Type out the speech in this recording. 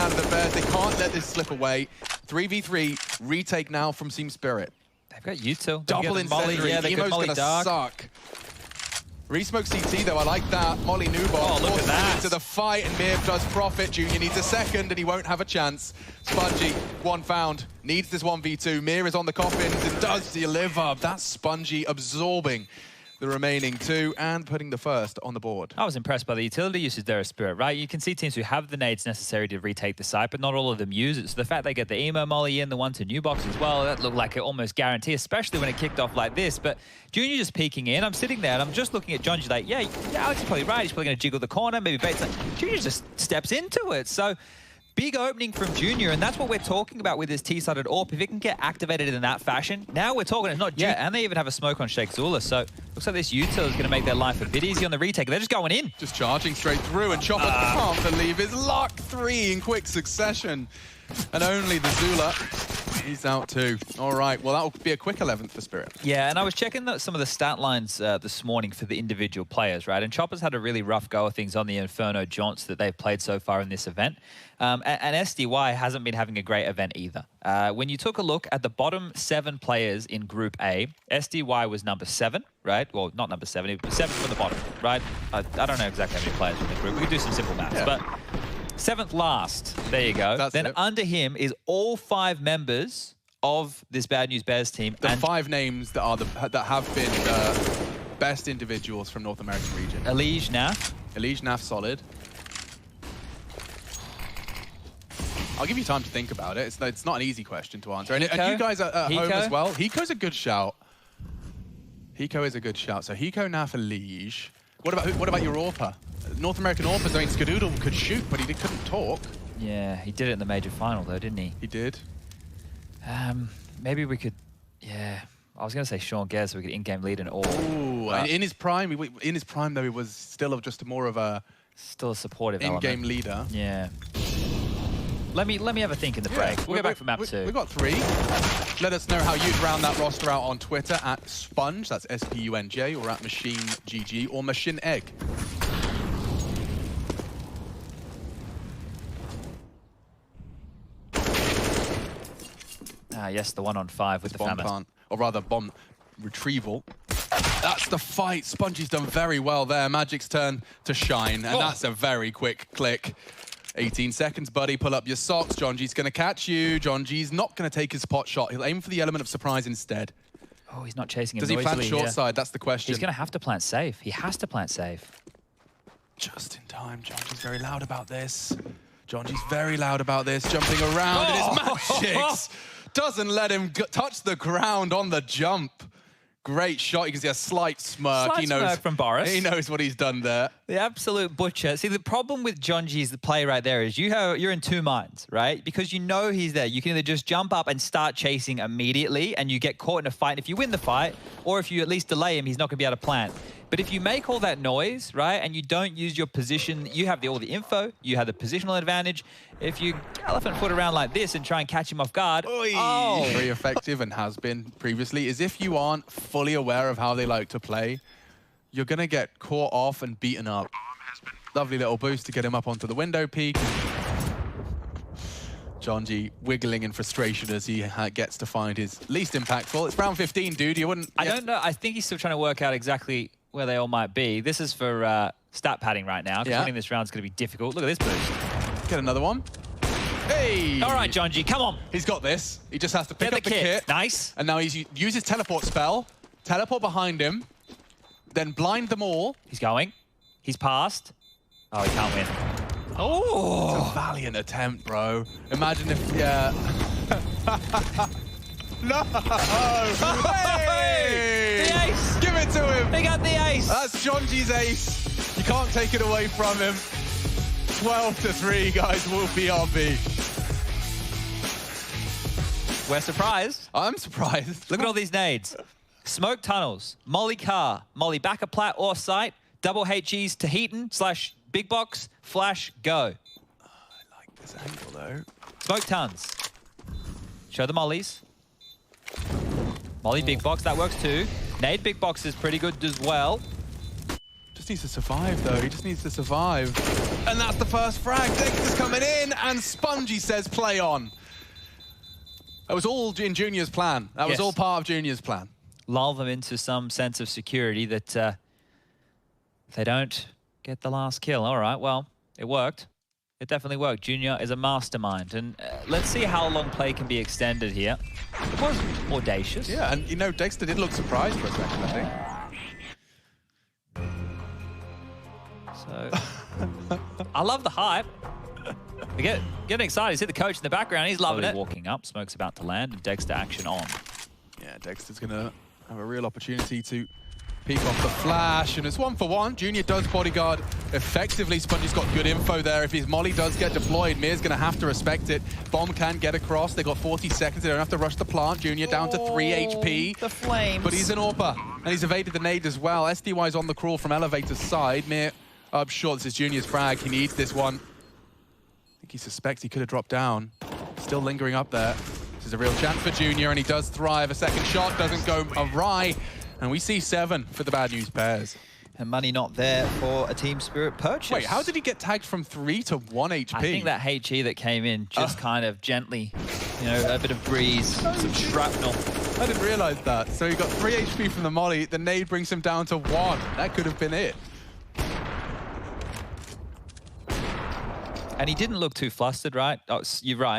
out of the bed. They can't let this slip away. 3v3, retake now from Team Spirit. They've got util. Double incendiary. Yeah, they Emo's gonna dark. suck. Resmoke CT though, I like that. Molly Newbot. Oh, look at that. Into the fight, and Mibr does profit. Junior needs a second, and he won't have a chance. Spongy, one found, needs this 1v2. Mibr is on the coffins and does deliver. That's Spongy absorbing the remaining two and putting the first on the board. I was impressed by the utility usage there of Spirit, right? You can see teams who have the nades necessary to retake the site, but not all of them use it. So the fact they get the emo molly in, the 1-2 new box as well, that looked like an almost guarantee, especially when it kicked off like this. But Junior just peeking in. I'm sitting there and I'm just looking at John. He's like, yeah, Alex is probably right. He's probably going to jiggle the corner, maybe bait. Junior just steps into it. So big opening from Junior, and that's what we're talking about with this T-sided AWP. If it can get activated in that fashion, now we're talking, it's not yet, and they even have a smoke on Sheikh Zula, so looks like this util is going to make their life a bit easy on the retake. They're just going in. Just charging straight through, and Chopper can't believe his luck. 3 in quick succession. And only the Zula, he's out too. All right, well, that'll be a quick 11th for Spirit. Yeah, and I was checking some of the stat lines this morning for the individual players, right? And Chopper's had a really rough go of things on the Inferno jaunts that they've played so far in this event. And SDY hasn't been having a great event either. When you took a look at the bottom 7 players in Group A, SDY was number 7, right? Well, not number 7, it was 7 from the bottom, right? I don't know exactly how many players in the group. We could do some simple maths, but 7th last, there you go. That's then it. under him is all 5 members of this Bad News Bears team. The 5 names that are that have been best individuals from North American region. Elige, Naf. Elige, Naf, solid. I'll give you time to think about it. It's not an easy question to answer. And you guys are at home as well. Hiko's a good shout. Hiko is a good shout. So Hiko, Naf, Elige. What about your AWPer? North American AWPers, I mean, Skadoodle could shoot, but he couldn't talk. Yeah, he did it in the major final though, didn't he? He did. Maybe we could, yeah. I was going to say Sean Gare so we could in-game lead an AWP. Ooh, in his prime, though, he was still just more of a... Still a supportive in-game leader. Yeah. Let me have a think in the break. We'll go back for map 2. We've got 3. Let us know how you'd round that roster out on Twitter at Sponge, that's SPUNJ, or at MachineGG, or Machine Egg. Ah, yes, the 1-on-5 with the bomb FAMAS. plant, or rather bomb retrieval. That's the fight. Spongy's done very well there. Magic's turn to shine, and that's a very quick click. 18 seconds, buddy. Pull up your socks. John G's going to catch you. John G's not going to take his pot shot. He'll aim for the element of surprise instead. Oh, he's not chasing him. Does he plant short side? That's the question. He's going to have to plant safe. He has to plant safe. Just in time. John G's very loud about this. John G's very loud about this. Jumping around. And his Magic's doesn't let him touch the ground on the jump. Great shot. You can see a slight smirk. He knows from Boris. He knows what he's done there. The absolute butcher. See, the problem with John G's play right there is you're in 2 minds, right? Because you know he's there. You can either just jump up and start chasing immediately and you get caught in a fight. And if you win the fight, or if you at least delay him, he's not going to be able to plant. But if you make all that noise, right, and you don't use your position, you have all the info, you have the positional advantage. If you elephant foot around like this and try and catch him off guard, very effective and has been previously, is if you aren't fully aware of how they like to play, you're going to get caught off and beaten up. Lovely little boost to get him up onto the window peak. John G wiggling in frustration as he gets to find his least impactful. It's round 15, dude. You wouldn't... I don't know. I think he's still trying to work out exactly where they all might be. This is for stat padding right now, because winning this round is going to be difficult. Look at this boost. Get another one. Hey! All right, John G, come on. He's got this. He just has to pick up the kit. Nice. And now he's used his teleport spell. Teleport behind him. Then blind them all. He's going. He's passed. Oh, he can't win. Oh! It's a valiant attempt, bro. Imagine if, No! Hey! The ace! Give it to him! They got the ace! That's John G's ace. You can't take it away from him. 12-3, guys, will be RB. We're surprised. I'm surprised. Look at all these nades. Smoke tunnels, Molly car, Molly back a plat or site, double HEs to Heaton / big box, flash, go. Oh, I like this angle, though. Smoke tons. Show the mollies. Molly big box, that works too. Nade big box is pretty good as well. Just needs to survive, though. He just needs to survive. And that's the first frag. Dexter's coming in, and Spongy says play on. That was all in Junior's plan. That was all part of Junior's plan. Lull them into some sense of security that they don't get the last kill. All right, well, it worked. It definitely worked. Junior is a mastermind. And let's see how long play can be extended here. It was audacious. Yeah, and you know, Dexter did look surprised for a second, I think. So, I love the hype. Getting excited. You see the coach in the background. He's loving it. Walking up. Smoke's about to land, and Dexter action on. Yeah, Dexter's going to have a real opportunity to peek off the flash, and it's 1-for-1. Junior does bodyguard effectively. Spongy's got good info there. If his molly does get deployed, Mir's going to have to respect it. Bomb can get across. They got 40 seconds. They don't have to rush the plant. Junior down to 3 HP. The flames. But he's an AWPer, and he's evaded the nade as well. SDY's on the crawl from elevator's side. Mir up short. This is Junior's frag. He needs this one. I think he suspects he could have dropped down. Still lingering up there. This is a real chance for Junior, and he does thrive. A second shot doesn't go awry. And we see 7 for the bad news pairs. And money not there for a Team Spirit purchase. Wait, how did he get tagged from 3 to 1 HP? I think that HE that came in just kind of gently, you know, a bit of breeze, some shrapnel. I didn't realize that. So he got 3 HP from the molly. The nade brings him down to 1. That could have been it. And he didn't look too flustered, right? Oh, you're right.